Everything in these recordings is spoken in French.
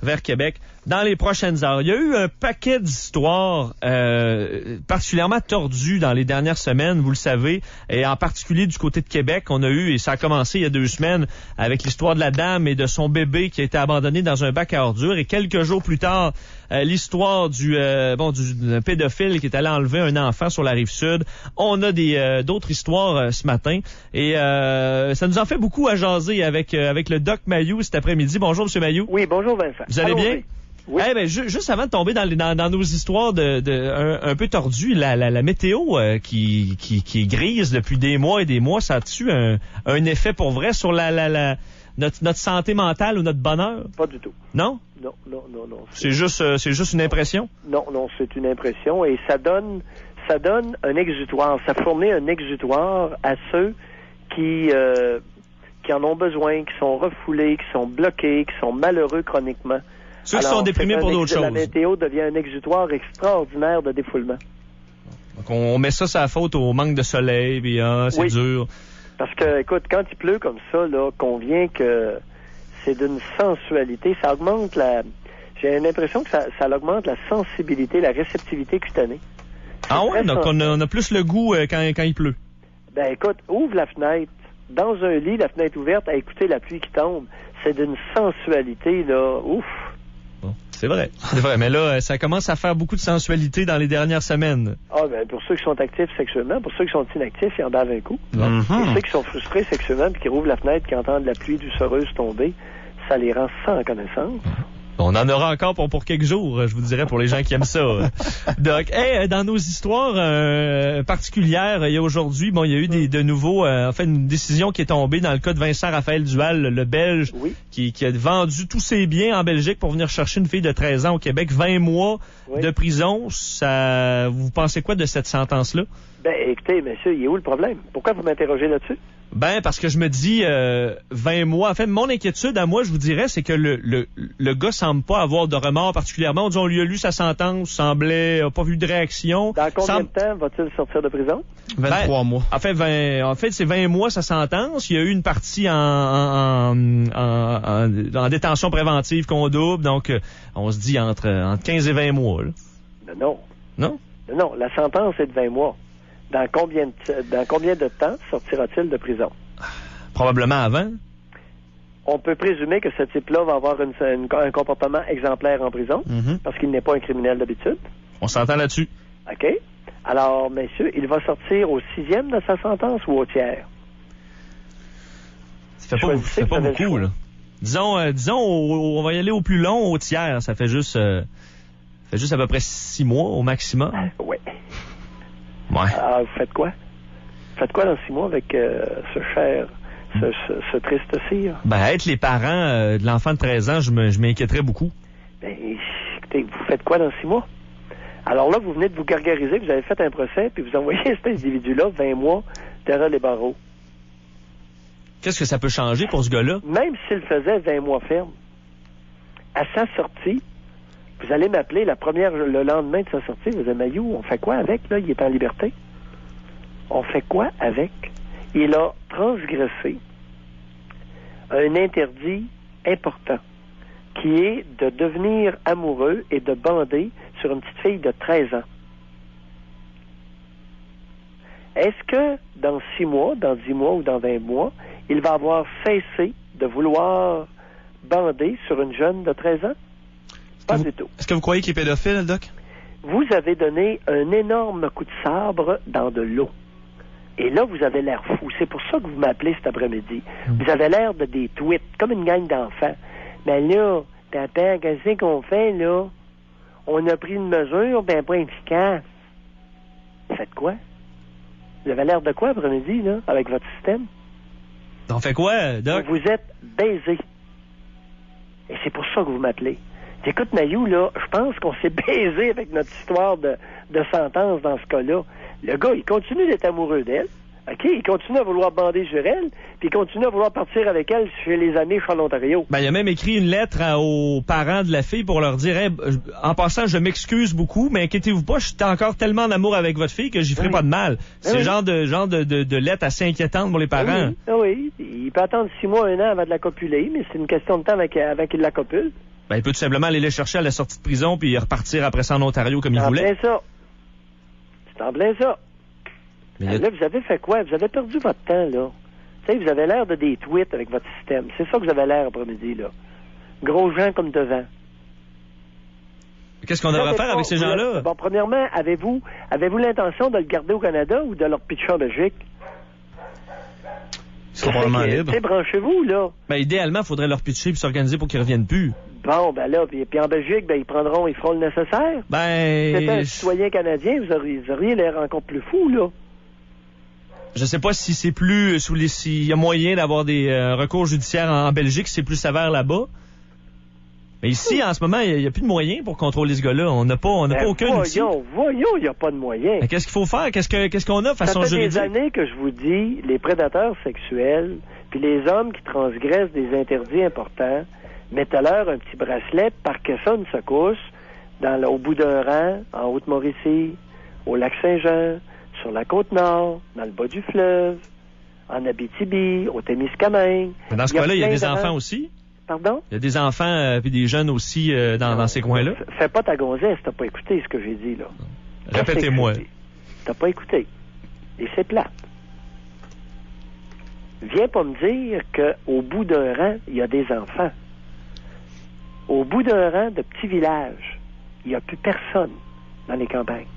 vers Québec dans les prochaines heures. Il y a eu un paquet d'histoires particulièrement tordues dans les dernières semaines, vous le savez, et en particulier du côté de Québec. On a eu, et ça a commencé il y a 2 semaines, avec l'histoire de la dame et de son bébé qui a été abandonné dans un bac à ordures. Et quelques jours plus tard, l'histoire d'un pédophile qui est allé enlever un enfant sur la Rive-Sud. On a d'autres histoires ce matin. Et ça nous en fait beaucoup à jaser avec le Doc Mayou cet après-midi. Bonjour, M. Mayou. Oui, bonjour Vincent. Vous allez bien? Oui. Eh ben, juste avant de tomber dans nos histoires un peu tordues, la météo qui est grise depuis des mois et des mois, ça a-tu un effet pour vrai sur notre santé mentale ou notre bonheur? Pas du tout. Non? Non. C'est juste une impression? Non, c'est une impression et ça donne un exutoire. Ça fournit un exutoire à ceux qui en ont besoin, qui sont refoulés, qui sont bloqués, qui sont malheureux chroniquement. Ceux qui sont déprimés pour d'autres choses. La météo devient un exutoire extraordinaire de défoulement. Donc on met ça sur la faute au manque de soleil, puis c'est dur. Parce que, écoute, quand il pleut comme ça, là, convient que c'est d'une sensualité. Ça augmente j'ai l'impression que ça augmente la sensibilité, la réceptivité cutanée. Ah ouais? Donc on a plus le goût quand il pleut. Ben écoute, ouvre la fenêtre. Dans un lit, la fenêtre ouverte, à écouter la pluie qui tombe. C'est d'une sensualité, là, ouf. Bon, c'est vrai. Mais là, ça commence à faire beaucoup de sensualité dans les dernières semaines. Ah, ben, pour ceux qui sont actifs sexuellement, pour ceux qui sont inactifs, ils en bavent un coup. Mm-hmm. Et ceux qui sont frustrés sexuellement puis qui rouvrent la fenêtre, qui entendent la pluie doucereuse tomber, ça les rend sans connaissance. On en aura encore pour quelques jours, je vous dirais, pour les gens qui aiment ça. Donc, dans nos histoires particulières, il y a aujourd'hui, il y a eu de nouveau, une décision qui est tombée dans le cas de Vincent Raphaël Duval, le Belge, qui a vendu tous ses biens en Belgique pour venir chercher une fille de 13 ans au Québec. 20 mois de prison. Ça, vous pensez quoi de cette sentence-là? Ben, écoutez, monsieur, il est où le problème? Pourquoi vous m'interrogez là-dessus? Ben, parce que je me dis 20 mois. En fait, mon inquiétude à moi, je vous dirais, c'est que le gars semble pas avoir de remords particulièrement. On lui a lu sa sentence, semblait pas vu de réaction. Dans combien de temps va-t-il sortir de prison? 23 mois. En fait, c'est 20 mois sa sentence. Il y a eu une partie en détention préventive qu'on double, donc on se dit entre 15 et 20 mois. Là. Non. Non? Non, la sentence est de 20 mois. Dans combien de temps sortira-t-il de prison? Probablement avant. On peut présumer que ce type-là va avoir un comportement exemplaire en prison, parce qu'il n'est pas un criminel d'habitude. On s'entend là-dessus. OK. Alors, messieurs, il va sortir au 6e de sa sentence ou au tiers? Ça fait pas beaucoup, là. Disons, on va y aller au plus long, au tiers. Ça fait juste à peu près 6 mois au maximum. Oui. Ouais. Alors, vous faites quoi? Vous faites quoi dans 6 mois avec ce triste cire? Ben, être les parents de l'enfant de 13 ans, je m'inquiéterais beaucoup. Ben, écoutez, vous faites quoi dans 6 mois? Alors là, vous venez de vous gargariser, vous avez fait un procès, puis vous envoyez cet individu-là 20 mois derrière les barreaux. Qu'est-ce que ça peut changer pour ce gars-là? Même s'il faisait 20 mois ferme, à sa sortie, vous allez m'appeler le lendemain de sa sortie, vous allez dire, Mayou, on fait quoi avec, là? Il est en liberté. On fait quoi avec? Il a transgressé un interdit important, qui est de devenir amoureux et de bander sur une petite fille de 13 ans. Est-ce que dans 6 mois, dans 10 mois ou dans 20 mois, il va avoir cessé de vouloir bander sur une jeune de 13 ans? Pas du tout. Est-ce que vous croyez qu'il est pédophile, Doc? Vous avez donné un énorme coup de sabre dans de l'eau. Et là, vous avez l'air fou. C'est pour ça que vous m'appelez cet après-midi. Vous avez l'air de des tweets, comme une gang d'enfants. Mais là, papa, qu'est-ce qu'on fait, là? On a pris une mesure, ben pas efficace. Faites quoi? Vous avez l'air de quoi après-midi, là, avec votre système? On fait quoi, Doc? Vous êtes baisé. Et c'est pour ça que vous m'appelez. Écoute, Mayou, là, je pense qu'on s'est baisé avec notre histoire de sentence dans ce cas-là. Le gars, il continue d'être amoureux d'elle. OK? Il continue à vouloir bander sur elle, puis il continue à vouloir partir avec elle chez les amis en Ontario. Ben, il a même écrit une lettre aux parents de la fille pour leur dire, hey, en passant, je m'excuse beaucoup, mais inquiétez-vous pas, je suis encore tellement en amour avec votre fille que j'y ferai pas de mal. C'est le genre de lettre assez inquiétante pour les parents. Oui, il peut attendre 6 mois, 1 an avant de la copuler, mais c'est une question de temps avant qu'il la copule. Ben, il peut tout simplement aller les chercher à la sortie de prison puis repartir après ça en Ontario comme il voulait. C'est en plein ça. Mais là, vous avez fait quoi? Vous avez perdu votre temps, là. Tu sais, vous avez l'air de des tweets avec votre système. C'est ça que vous avez l'air après-midi, là. Gros gens comme devant. Qu'est-ce qu'on devrait faire avec ces gens-là? Bon, premièrement, avez-vous l'intention de le garder au Canada ou de le pitcher en Belgique? Ils sont probablement libres. Tu sais, branchez-vous, là. Ben, idéalement, il faudrait leur pitcher et s'organiser pour qu'ils reviennent plus. Bon, ben là, puis en Belgique, ben ils feront le nécessaire. Ben... Si c'était un citoyen canadien, vous auriez l'air encore plus fou, là. Je sais pas si c'est plus s'il y a moyen d'avoir des recours judiciaires en Belgique, si c'est plus sévère là-bas. Mais ici, en ce moment, il n'y a plus de moyens pour contrôler ce gars-là. On n'a pas aucun outil. Voyons, il n'y a pas de moyens. Mais qu'est-ce qu'il faut faire? Qu'est-ce qu'on a façon juridique? Ça fait des années que je vous dis, les prédateurs sexuels, puis les hommes qui transgressent des interdits importants, mettez-leur un petit bracelet par que ça ne se couche au bout d'un rang, en Haute-Mauricie, au Lac-Saint-Jean, sur la Côte-Nord, dans le bas du fleuve, en Abitibi, au Témiscamingue. Mais dans ce cas-là, il y a des enfants aussi? Pardon? Il y a des enfants puis des jeunes aussi dans ces coins-là? Fais pas ta gonzesse, t'as pas écouté ce que j'ai dit, là. Répétez-moi. T'as pas écouté. Et c'est plate. Viens pas me dire qu'au bout d'un rang, il y a des enfants. Au bout d'un rang de petits villages, il n'y a plus personne dans les campagnes.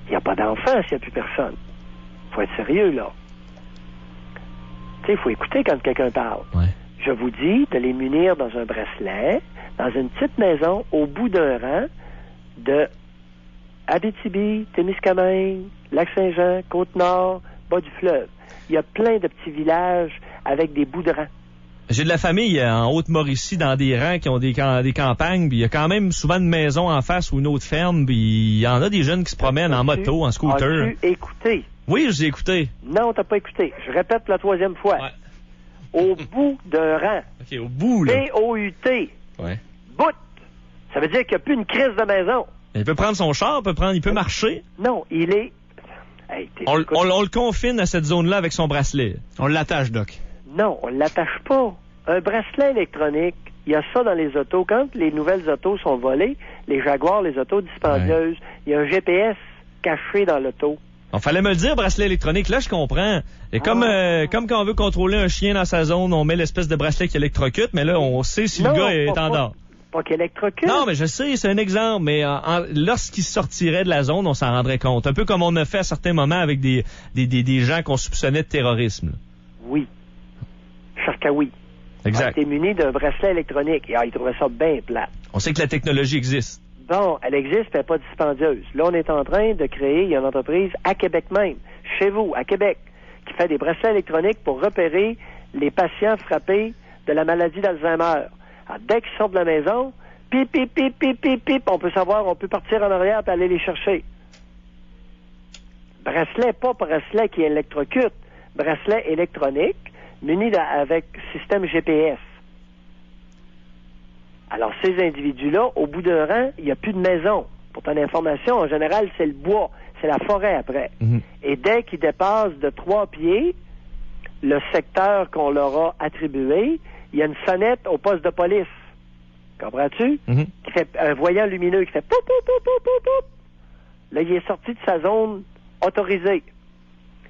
Il n'y a pas d'enfants s'il n'y a plus personne. Faut être sérieux, là. Tu sais, il faut écouter quand quelqu'un parle. Ouais. Je vous dis de les munir dans un bracelet, dans une petite maison, au bout d'un rang de Abitibi, Témiscamingue, Lac-Saint-Jean, Côte-Nord, bas du fleuve. Il y a plein de petits villages avec des bouts de rangs. J'ai de la famille en Haute-Mauricie dans des rangs qui ont des campagnes, puis il y a quand même souvent une maison en face ou une autre ferme, puis il y en a des jeunes qui se promènent en moto, en scooter. As-tu écouté? Oui, j'ai écouté. Non, t'as pas écouté. Je répète la troisième fois. Ouais. Au bout d'un rang. OK, au bout, là. B-O-U-T. Ouais. Bout. Ça veut dire qu'il n'y a plus une crise de maison. Il peut prendre son char, il peut marcher. Non, il est... Hey, on le confine à cette zone-là avec son bracelet. On l'attache, Doc. Non, on l'attache pas. Un bracelet électronique, il y a ça dans les autos. Quand les nouvelles autos sont volées, les Jaguars, les autos dispendieuses, il y a un GPS caché dans l'auto. Il fallait me le dire, bracelet électronique. Là, je comprends. Et comme quand on veut contrôler un chien dans sa zone, on met l'espèce de bracelet qui électrocute, mais là, on sait si le gars est en dehors. Pas qu'il électrocute. Non, mais je sais, c'est un exemple. Mais lorsqu'il sortirait de la zone, on s'en rendrait compte. Un peu comme on a fait à certains moments avec des gens qu'on soupçonnait de terrorisme. Oui. Charkaoui. Exact. A été muni d'un bracelet électronique. Et il trouvait ça bien plate. On sait que la technologie existe. Bon, elle existe, mais pas dispendieuse. Là, on est en train de créer, il y a une entreprise à Québec même, chez vous, à Québec, qui fait des bracelets électroniques pour repérer les patients frappés de la maladie d'Alzheimer. Alors, dès qu'ils sortent de la maison, pip, pip, pip, pip, pip, pip, on peut savoir, on peut partir en arrière et aller les chercher. Bracelet, pas bracelet qui électrocute, bracelet électronique, muni avec système GPS. Alors, ces individus-là, au bout d'un rang, il n'y a plus de maison. Pour ton information, en général, c'est le bois, c'est la forêt après. Mm-hmm. Et dès qu'ils dépassent de 3 pieds, le secteur qu'on leur a attribué, il y a une sonnette au poste de police. Comprends-tu? Mm-hmm. Qui fait un voyant lumineux qui fait poup, poup, poup, poup, poup, poup. Là, il est sorti de sa zone autorisée.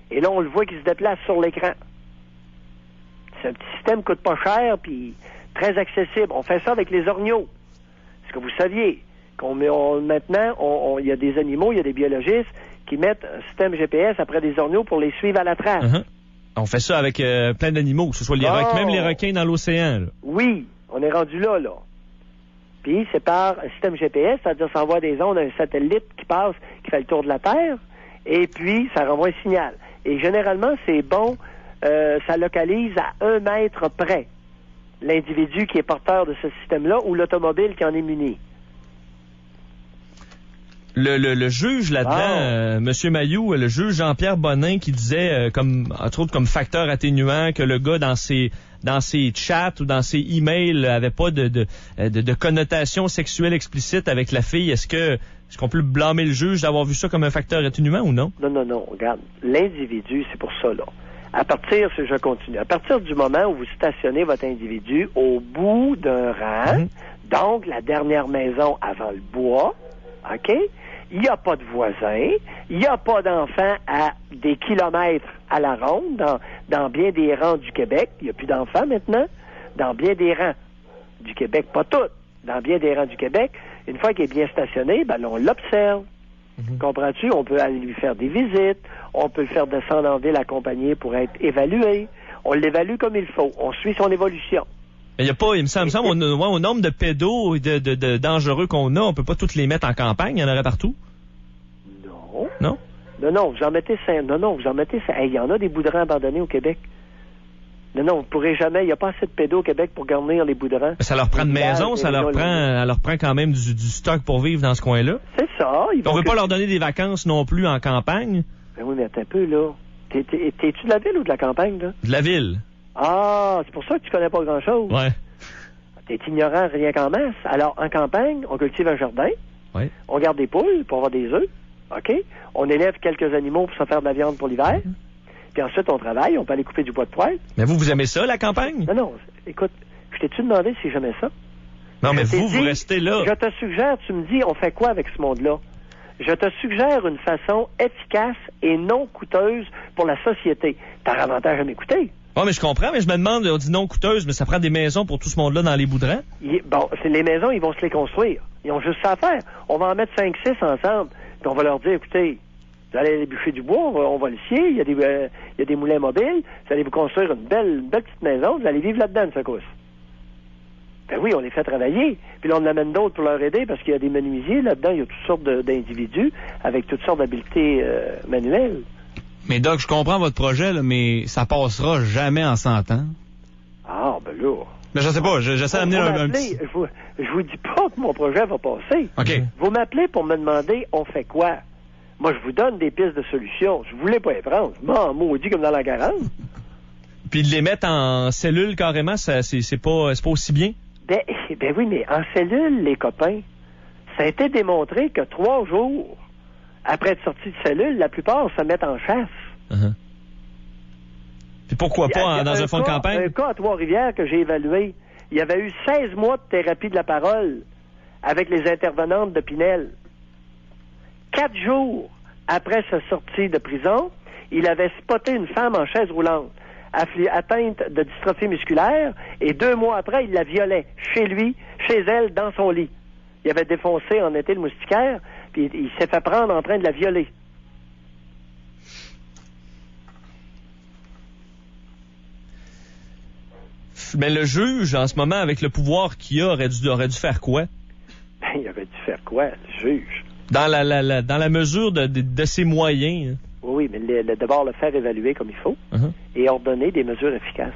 Et là, on le voit qu'il se déplace sur l'écran. C'est un petit système qui coûte pas cher, puis très accessible. On fait ça avec les orgnaux. Est-ce que vous saviez maintenant, il y a des animaux, il y a des biologistes qui mettent un système GPS après des orgnaux pour les suivre à la trace. Uh-huh. On fait ça avec plein d'animaux, que ce soit les requins, même les requins dans l'océan. Là. Oui, on est rendu là. Puis c'est par un système GPS, c'est-à-dire ça envoie des ondes à un satellite qui passe, qui fait le tour de la Terre, et puis ça renvoie un signal. Et généralement, c'est bon, ça localise à 1 mètre près l'individu qui est porteur de ce système-là ou l'automobile qui en est muni. Le juge là-dedans, Monsieur Mailloux, le juge Jean-Pierre Bonin qui disait, entre autres comme facteur atténuant, que le gars dans ses chats ou dans ses emails avait pas de connotation sexuelle explicite avec la fille. Est-ce qu'on peut blâmer le juge d'avoir vu ça comme un facteur atténuant ou non? Non. Regarde, l'individu, c'est pour ça, là. À partir du moment où vous stationnez votre individu au bout d'un rang Donc, la dernière maison avant le bois, OK? Il n'y a pas de voisins, il n'y a pas d'enfants à des kilomètres à la ronde dans bien des rangs du Québec. Il n'y a plus d'enfants maintenant. Dans bien des rangs du Québec, pas toutes, dans bien des rangs du Québec, une fois qu'il est bien stationné, ben, on l'observe. Comprends-tu? On peut aller lui faire des visites, on peut le faire descendre en ville accompagné pour être évalué. On l'évalue comme il faut. On suit son évolution. Mais il y a pas, il me semble, au nombre de pédos et de dangereux qu'on a, on peut pas tous les mettre en campagne, il y en aurait partout? Non. Non? Non, vous en mettez 5. Non, vous en mettez 5. Il y en a des bouderangs abandonnés au Québec. Non, vous ne pourrez jamais. Il n'y a pas assez de pédos au Québec pour garnir les bouderangs. Ça leur prend de maison, ça leur prend quand même du stock pour vivre dans ce coin-là. C'est ça. On veut pas leur donner des vacances non plus en campagne. Ben oui, mais attends un peu, là. T'es-tu de la ville ou de la campagne, là? De la ville. Ah, c'est pour ça que tu connais pas grand-chose. Ouais. T'es ignorant rien qu'en masse. Alors, en campagne, on cultive un jardin. Ouais. On garde des poules pour avoir des œufs. OK? On élève quelques animaux pour se faire de la viande pour l'hiver. Puis ensuite, on travaille. On peut aller couper du bois de poêle. Mais vous aimez ça, la campagne? Non. Écoute, je t'ai-tu demandé si j'aimais ça? Non, mais vous restez là. Je te suggère, tu me dis, on fait quoi avec ce monde-là? Je te suggère une façon efficace et non coûteuse pour la société. T'as avantage à m'écouter. Oui, mais je comprends, mais je me demande, on dit non coûteuse, mais ça prend des maisons pour tout ce monde-là dans les bouderangs? Bon, les maisons, ils vont se les construire. Ils ont juste ça à faire. On va en mettre 5-6 ensemble, puis on va leur dire, écoutez, vous allez aller bûcher du bois, on va le scier, il y a des moulins mobiles, vous allez vous construire une belle petite maison, vous allez vivre là-dedans, ça coûte. Ben oui, on les fait travailler. Puis là, on amène d'autres pour leur aider parce qu'il y a des menuisiers là-dedans. Il y a toutes sortes d'individus avec toutes sortes d'habiletés manuelles. Mais Doc, je comprends votre projet, là, mais ça passera jamais en 100 ans. Ah, ben là... Mais je sais pas, j'essaie d'amener un petit... Je vous dis pas que mon projet va passer. OK. Vous m'appelez pour me demander, on fait quoi? Moi, je vous donne des pistes de solutions. Je voulais pas les prendre. M'en maudit comme dans la garage. Puis de les mettre en cellule carrément, c'est pas aussi bien? Ben oui, mais en cellule, les copains, ça a été démontré que 3 jours après être sorti de cellule, la plupart se mettent en chasse. Uh-huh. Puis pourquoi pas dans un fonds de campagne? Un cas à Trois-Rivières que j'ai évalué, il y avait eu 16 mois de thérapie de la parole avec les intervenantes de Pinel. 4 jours après sa sortie de prison, il avait spoté une femme en chaise roulante, atteinte de dystrophie musculaire, et 2 mois après, il la violait chez lui, chez elle, dans son lit. Il avait défoncé en été le moustiquaire, puis il s'est fait prendre en train de la violer. Mais le juge, en ce moment, avec le pouvoir qu'il a, aurait dû faire quoi? Ben, il aurait dû faire quoi, le juge? Dans la mesure de ses moyens. Oui, mais d'abord le faire évaluer comme il faut et ordonner des mesures efficaces.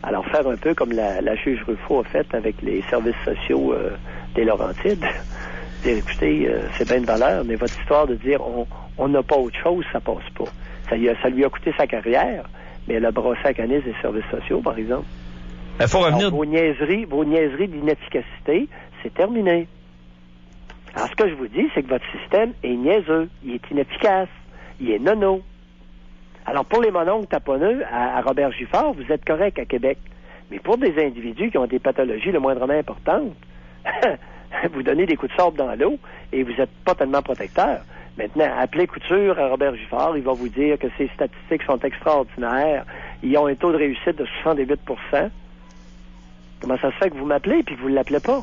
Alors, faire un peu comme la juge Ruffo a fait avec les services sociaux des Laurentides. Dire, écoutez, c'est bien de valeur, mais votre histoire de dire on n'a pas autre chose, ça passe pas. Ça lui a coûté sa carrière, mais elle a brossé à canis des services sociaux, par exemple. Il faut revenir... Alors, vos niaiseries d'inefficacité, c'est terminé. Alors, ce que je vous dis, c'est que votre système est niaiseux, il est inefficace, il est nono. Alors, pour les mononcles taponneux à Robert Giffard, vous êtes correct à Québec. Mais pour des individus qui ont des pathologies le moindrement importantes, vous donnez des coups de sable dans l'eau et vous n'êtes pas tellement protecteur. Maintenant, appelez Couture à Robert Giffard, il va vous dire que ses statistiques sont extraordinaires. Ils ont un taux de réussite de 68%. Comment ça se fait que vous m'appelez et que vous ne l'appelez pas?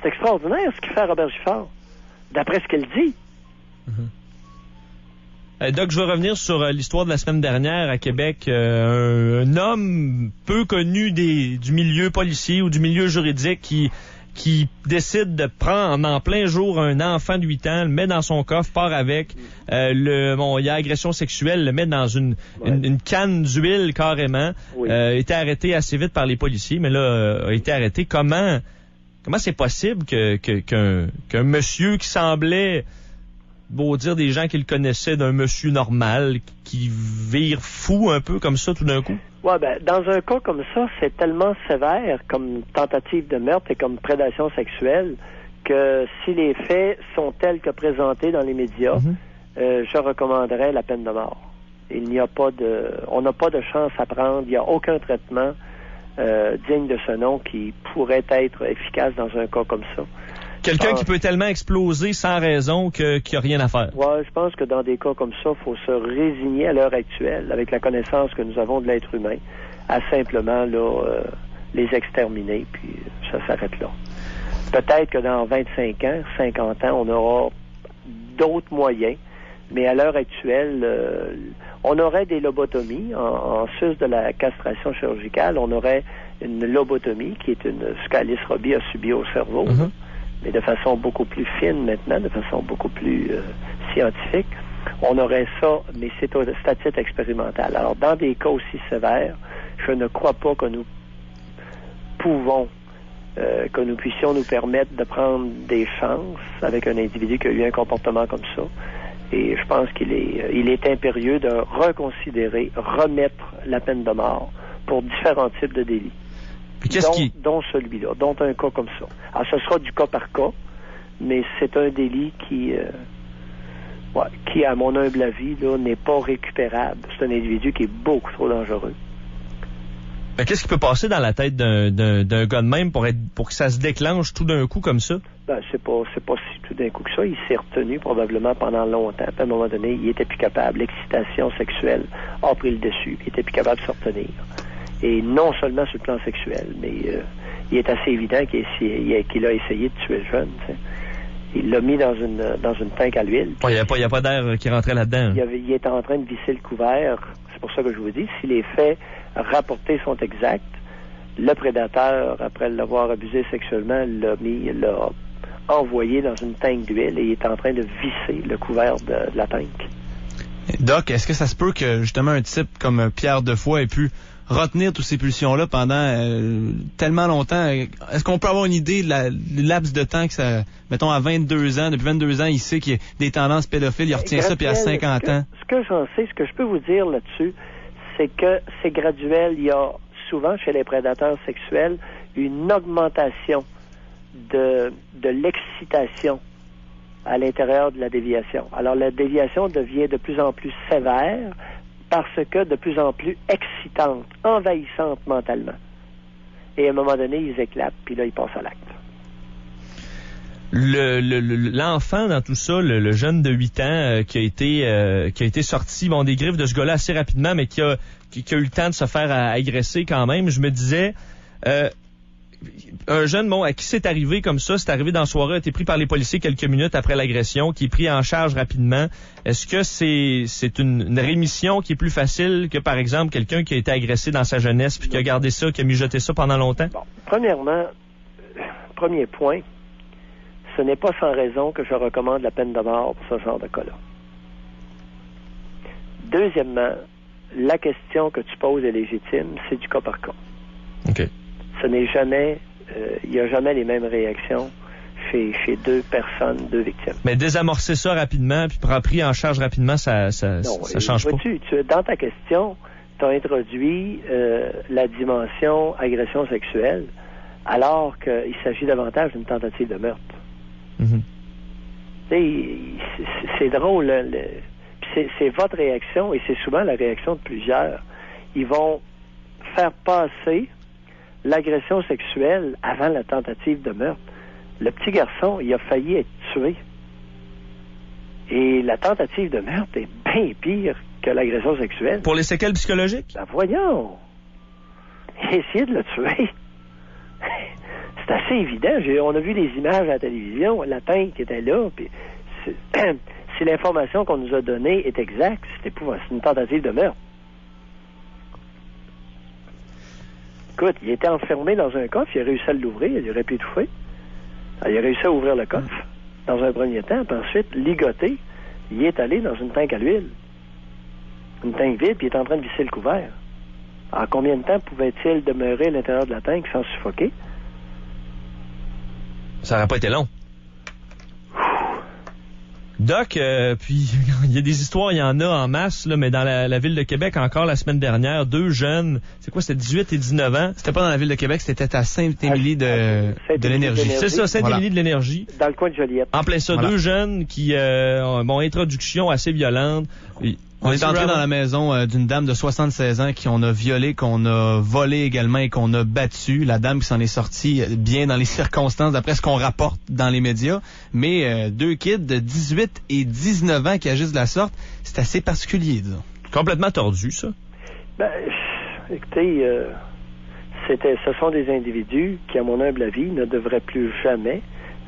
C'est extraordinaire ce qu'il fait à Robert Giffard, d'après ce qu'elle dit. Doc, je veux revenir sur l'histoire de la semaine dernière à Québec. Un homme peu connu du milieu policier ou du milieu juridique qui décide de prendre en plein jour un enfant de 8 ans, le met dans son coffre, part avec, il y a agression sexuelle, le met dans une canne d'huile carrément, était arrêté assez vite par les policiers, mais là, a été arrêté. Comment c'est possible qu'un monsieur qui semblait, beau dire des gens qui le connaissaient, d'un monsieur normal, qui vire fou un peu comme ça tout d'un coup? Ouais, ben, dans un cas comme ça, c'est tellement sévère comme tentative de meurtre et comme prédation sexuelle que si les faits sont tels que présentés dans les médias, je recommanderais la peine de mort. On n'a pas de chance à prendre, il n'y a aucun traitement. digne de ce nom qui pourrait être efficace dans un cas comme ça. Quelqu'un qui peut tellement exploser sans raison qu'il n'y a rien à faire. Ouais, je pense que dans des cas comme ça, il faut se résigner à l'heure actuelle, avec la connaissance que nous avons de l'être humain, à simplement les exterminer, puis ça s'arrête là. Peut-être que dans 25 ans, 50 ans, on aura d'autres moyens, mais à l'heure actuelle, on aurait des lobotomies. En sus de la castration chirurgicale, on aurait une lobotomie, qui est ce qu'Alice Robbie a subi au cerveau, mais de façon beaucoup plus fine maintenant, de façon beaucoup plus scientifique. On aurait ça, mais c'est à titre expérimental. Alors, dans des cas aussi sévères, je ne crois pas que nous puissions nous permettre de prendre des chances avec un individu qui a eu un comportement comme ça. Et je pense qu'il est impérieux de reconsidérer, remettre la peine de mort pour différents types de délits. Dont celui-là, dont un cas comme ça. Alors, ce sera du cas par cas, mais c'est un délit qui, à mon humble avis, là, n'est pas récupérable. C'est un individu qui est beaucoup trop dangereux. Mais qu'est-ce qui peut passer dans la tête d'un gars de même pour que ça se déclenche tout d'un coup comme ça? Ben, c'est pas si tout d'un coup que ça. Il s'est retenu probablement pendant longtemps. Puis à un moment donné, il était plus capable. L'excitation sexuelle a pris le dessus. Il était plus capable de se retenir. Et non seulement sur le plan sexuel, mais il est assez évident qu'il a essayé de tuer le jeune. T'sais. Il l'a mis dans une tank à l'huile. Il n'y a pas d'air qui rentrait là-dedans. Il était en train de visser le couvert. C'est pour ça que je vous dis, si les faits rapportés sont exacts, le prédateur, après l'avoir abusé sexuellement, l'a envoyé dans une tank d'huile et il est en train de visser le couvert de la tank. Doc, est-ce que ça se peut que justement un type comme Pierre Defoy ait pu retenir toutes ces pulsions-là pendant tellement longtemps? Est-ce qu'on peut avoir une idée de le laps de temps que ça, mettons à 22 ans, depuis 22 ans, il sait qu'il y a des tendances pédophiles, il retient ça, puis à 50 ans? Ce que j'en sais, ce que je peux vous dire là-dessus, c'est que c'est graduel. Il y a souvent chez les prédateurs sexuels une augmentation de l'excitation à l'intérieur de la déviation. Alors la déviation devient de plus en plus sévère parce que de plus en plus excitante, envahissante mentalement. Et à un moment donné, ils éclatent, puis là, ils passent à l'acte. L'enfant dans tout ça, le jeune de 8 ans qui a été sorti des griffes de ce gars-là assez rapidement, mais qui a eu le temps de se faire agresser quand même, je me disais... un jeune, à qui c'est arrivé comme ça, c'est arrivé dans la soirée, a été pris par les policiers quelques minutes après l'agression, qui est pris en charge rapidement. Est-ce que c'est une rémission qui est plus facile que, par exemple, quelqu'un qui a été agressé dans sa jeunesse puis qui a gardé ça, qui a mijoté ça pendant longtemps? Bon, premièrement, premier point, ce n'est pas sans raison que je recommande la peine de mort pour ce genre de cas-là. Deuxièmement, la question que tu poses est légitime, c'est du cas par cas. OK. Ce n'est jamais, il n'y a jamais les mêmes réactions chez deux personnes, deux victimes. Mais désamorcer ça rapidement, puis pris en charge rapidement, ça change pas. Dans ta question, tu as introduit la dimension agression sexuelle, alors qu'il s'agit davantage d'une tentative de meurtre. C'est drôle, c'est votre réaction, et c'est souvent la réaction de plusieurs. Ils vont faire passer l'agression sexuelle avant la tentative de meurtre. Le petit garçon, il a failli être tué. Et la tentative de meurtre est bien pire que l'agression sexuelle. Pour les séquelles psychologiques? Ben voyons. Essayer de le tuer. C'est assez évident. On a vu les images à la télévision, la tank qui était là, puis si l'information qu'on nous a donnée est exacte, c'est une tentative de meurtre. Écoute, il était enfermé dans un coffre, il a réussi à l'ouvrir, il aurait pu étouffer. Alors, il a réussi à ouvrir le coffre, dans un premier temps, puis ensuite, ligoté, il est allé dans une tank à l'huile. Une tank vide, puis il est en train de visser le couvert. Alors, combien de temps pouvait-il demeurer à l'intérieur de la tank sans suffoquer? Ça n'aurait pas été long. Doc, puis il y a des histoires, il y en a en masse, là, mais dans la ville de Québec, encore la semaine dernière, 2 jeunes, c'est quoi, c'était 18 et 19 ans? C'était pas dans la ville de Québec, c'était à Saint-Émilie de l'Énergie. C'est ça, Saint-Émilie de l'Énergie. Dans le coin de Joliette. En plein ça, 2 jeunes qui ont introduction assez violente. On est entré dans la maison d'une dame de 76 ans qu'on a violée, qu'on a volée également et qu'on a battue. La dame qui s'en est sortie bien dans les circonstances, d'après ce qu'on rapporte dans les médias. Mais 2 kids de 18 et 19 ans qui agissent de la sorte, c'est assez particulier, disons. Complètement tordu, ça. Ben, écoutez, ce sont des individus qui, à mon humble avis, ne devraient plus jamais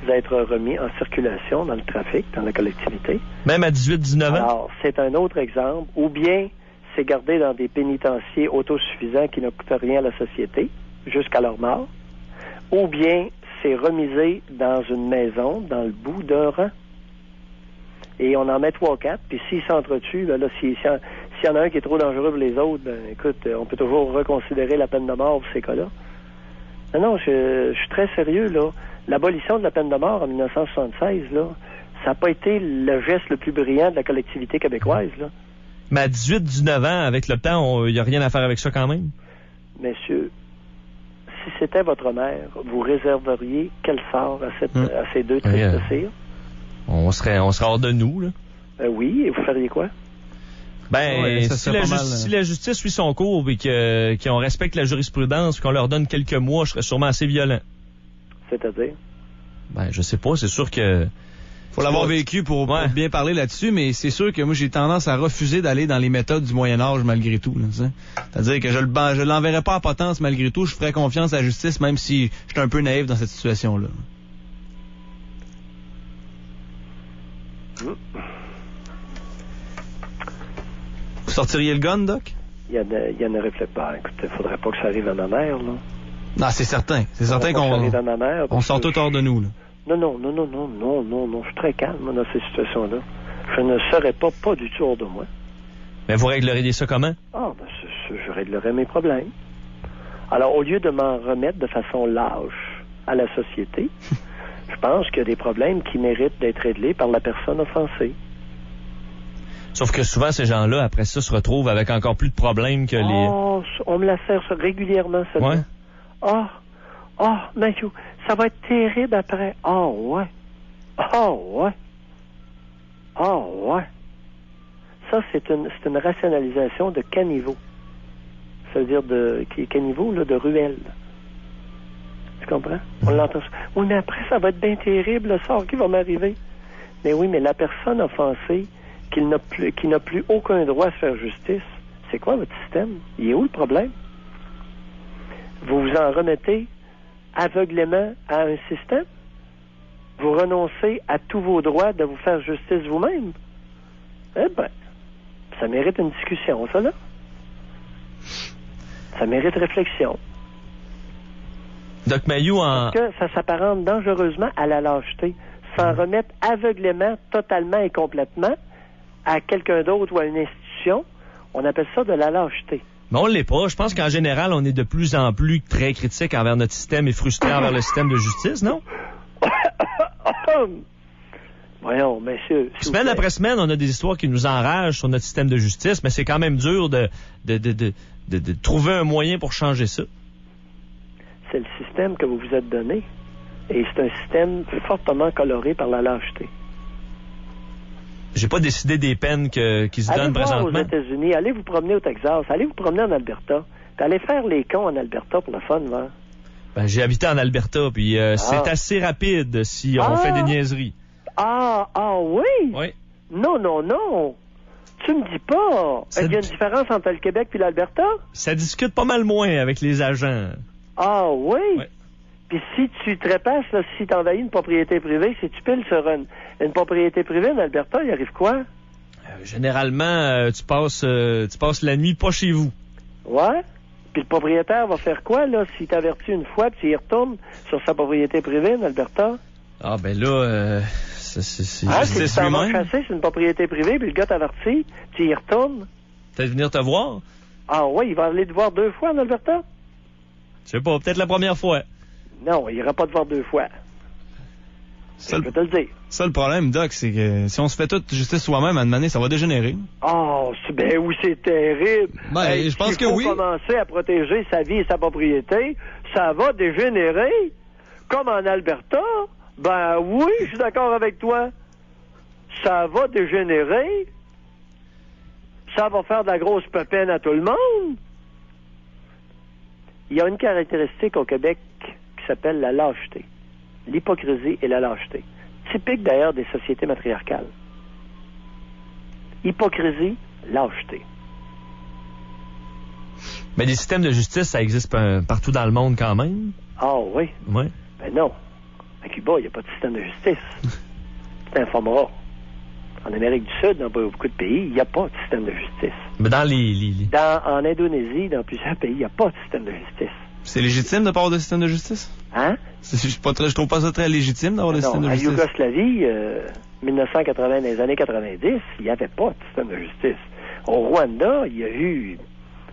être remis en circulation dans le trafic, dans la collectivité. Même à 18-19 ans? Alors, c'est un autre exemple. Ou bien, c'est gardé dans des pénitenciers autosuffisants qui ne coûtent rien à la société, jusqu'à leur mort. Ou bien, c'est remisé dans une maison, dans le bout d'un rang. Et on en met 3-4, puis s'ils s'entretuent, ben là, s'il y en a un qui est trop dangereux pour les autres, ben écoute, on peut toujours reconsidérer la peine de mort pour ces cas-là. Non, je suis très sérieux, là. L'abolition de la peine de mort en 1976, là, ça n'a pas été le geste le plus brillant de la collectivité québécoise, là. Mais à 18-19 ans, avec le temps, il n'y a rien à faire avec ça quand même. Messieurs, si c'était votre mère, vous réserveriez quel sort à ces deux tristes cires? On serait hors de nous, là. Oui, et vous feriez quoi? Si la justice suit son cours et qu'on respecte la jurisprudence et qu'on leur donne quelques mois, je serais sûrement assez violent. C'est-à-dire? Je sais pas, c'est sûr que... Faut l'avoir vécu pour bien parler là-dessus, mais c'est sûr que moi, j'ai tendance à refuser d'aller dans les méthodes du Moyen-Âge malgré tout. C'est-à-dire que je l'enverrai pas à potence malgré tout, je ferai confiance à la justice même si je suis un peu naïf dans cette situation-là. Vous sortiriez le gun, Doc? Il y a ne réfléchit pas. Écoute, il faudrait pas que ça arrive à ma mère, là. Non, c'est certain. C'est certain qu'on sort tout hors de nous, là. Non. Je suis très calme dans ces situations-là. Je ne serais pas du tout hors de moi. Mais vous régleriez ça comment? Je réglerais mes problèmes. Alors, au lieu de m'en remettre de façon lâche à la société, je pense qu'il y a des problèmes qui méritent d'être réglés par la personne offensée. Sauf que souvent, ces gens-là, après ça, se retrouvent avec encore plus de problèmes que les... On me la sert ça régulièrement, ça. Ouais. Mathieu, ça va être terrible après. Ouais. Ça, c'est une rationalisation de caniveau. Ça veut dire caniveau, là, de ruelle. Tu comprends? On l'entend. Oui, mais après, ça va être bien terrible, le sort qui va m'arriver. Mais oui, mais la personne offensée, qui n'a plus aucun droit à se faire justice, c'est quoi votre système? Il est où le problème? Vous vous en remettez aveuglément à un système? Vous renoncez à tous vos droits de vous faire justice vous-même? Ça mérite une discussion, ça, là. Ça mérite réflexion. Doc Mayou, Parce que ça s'apparente dangereusement à la lâcheté. S'en remettre aveuglément, totalement et complètement à quelqu'un d'autre ou à une institution, on appelle ça de la lâcheté. Mais on l'est pas. Je pense qu'en général, on est de plus en plus très critique envers notre système et frustré envers le système de justice, non? Voyons, messieurs. Semaine après semaine, on a des histoires qui nous enragent sur notre système de justice, mais c'est quand même dur de trouver un moyen pour changer ça. C'est le système que vous vous êtes donné. Et c'est un système fortement coloré par la lâcheté. J'ai pas décidé des peines qui se donnent présentement. Allez voir aux États-Unis, allez vous promener au Texas, allez vous promener en Alberta, puis allez faire les cons en Alberta pour le fun, là. J'ai habité en Alberta, puis c'est assez rapide si on fait des niaiseries. Oui? Oui. Non. Tu me dis pas. Est-ce qu'il y a une différence entre le Québec et l'Alberta? Ça discute pas mal moins avec les agents. Oui? Ouais. Puis si tu trépasses, là, si tu envahis une propriété privée, si tu piles sur une propriété privée en Alberta, il arrive quoi? Généralement, tu passes la nuit pas chez vous. Ouais? Puis le propriétaire va faire quoi, là, s'il t'avertit une fois, puis il y retourne sur sa propriété privée en Alberta? C'est si tu t'en vas chasser sur une propriété privée, puis le gars t'avertit, tu y retournes? Peut-être venir te voir? Il va aller te voir 2 fois en Alberta? Je sais pas, peut-être la première fois. Non, il ira pas te voir 2 fois. Je peux te le dire. Ça, le problème, Doc, c'est que si on se fait toute justice soi-même, à un moment donné, ça va dégénérer. Oui, c'est terrible. Je pense que oui. Si il faut commencer à protéger sa vie et sa propriété, ça va dégénérer. Comme en Alberta. Oui, je suis d'accord avec toi. Ça va dégénérer. ça va faire de la grosse pépine à tout le monde. Il y a une caractéristique au Québec qui s'appelle la lâcheté. L'hypocrisie et la lâcheté. Typique d'ailleurs des sociétés matriarcales. Hypocrisie, lâcheté. Mais des systèmes de justice, ça existe partout dans le monde quand même. Ah oui? Oui. Ben non. À Cuba, il n'y a pas de système de justice. Tu t'informeras. En Amérique du Sud, dans beaucoup de pays, il n'y a pas de système de justice. Mais dans En Indonésie, dans plusieurs pays, il n'y a pas de système de justice. C'est légitime de pas avoir de système de justice? Hein? Je trouve pas ça très légitime d'avoir de système de justice. En Yougoslavie, 1980, dans les années 90, il n'y avait pas de système de justice. Au Rwanda, il y a eu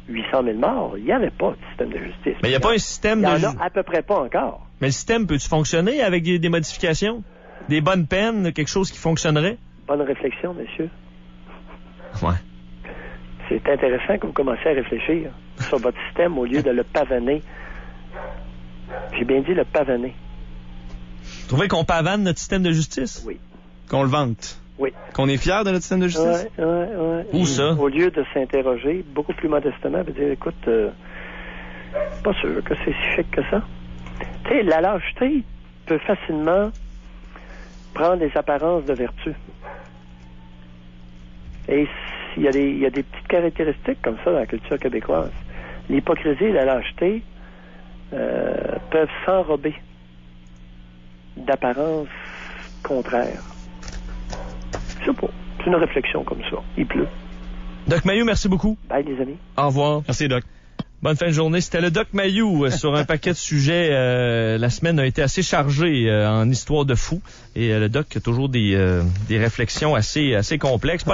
800 000 morts. Il n'y avait pas de système de justice. Mais il n'y a pas un système Il n'y en a à peu près pas encore. Mais le système peut-tu fonctionner avec des modifications? Des bonnes peines, quelque chose qui fonctionnerait? Bonne réflexion, monsieur. Ouais. C'est intéressant que vous commencez à réfléchir sur votre système au lieu de le pavaner. J'ai bien dit le pavaner. Vous trouvez qu'on pavane notre système de justice? Oui. Qu'on le vante? Oui. Qu'on est fier de notre système de justice? Oui. Où ça? Au lieu de s'interroger beaucoup plus modestement, de dire, écoute, pas sûr que c'est si chic que ça. Tu sais, la lâcheté peut facilement prendre des apparences de vertu. Et il y a des petites caractéristiques comme ça dans la culture québécoise. L'hypocrisie et la lâcheté peuvent s'enrober d'apparences contraires. Je sais pas. C'est une réflexion comme ça. Il pleut. Doc Mayou, merci beaucoup. Bye, les amis. Au revoir. Merci, Doc. Bonne fin de journée. C'était le Doc Mayou sur un paquet de sujets. La semaine a été assez chargée en histoire de fou. Et le Doc a toujours des réflexions assez complexes.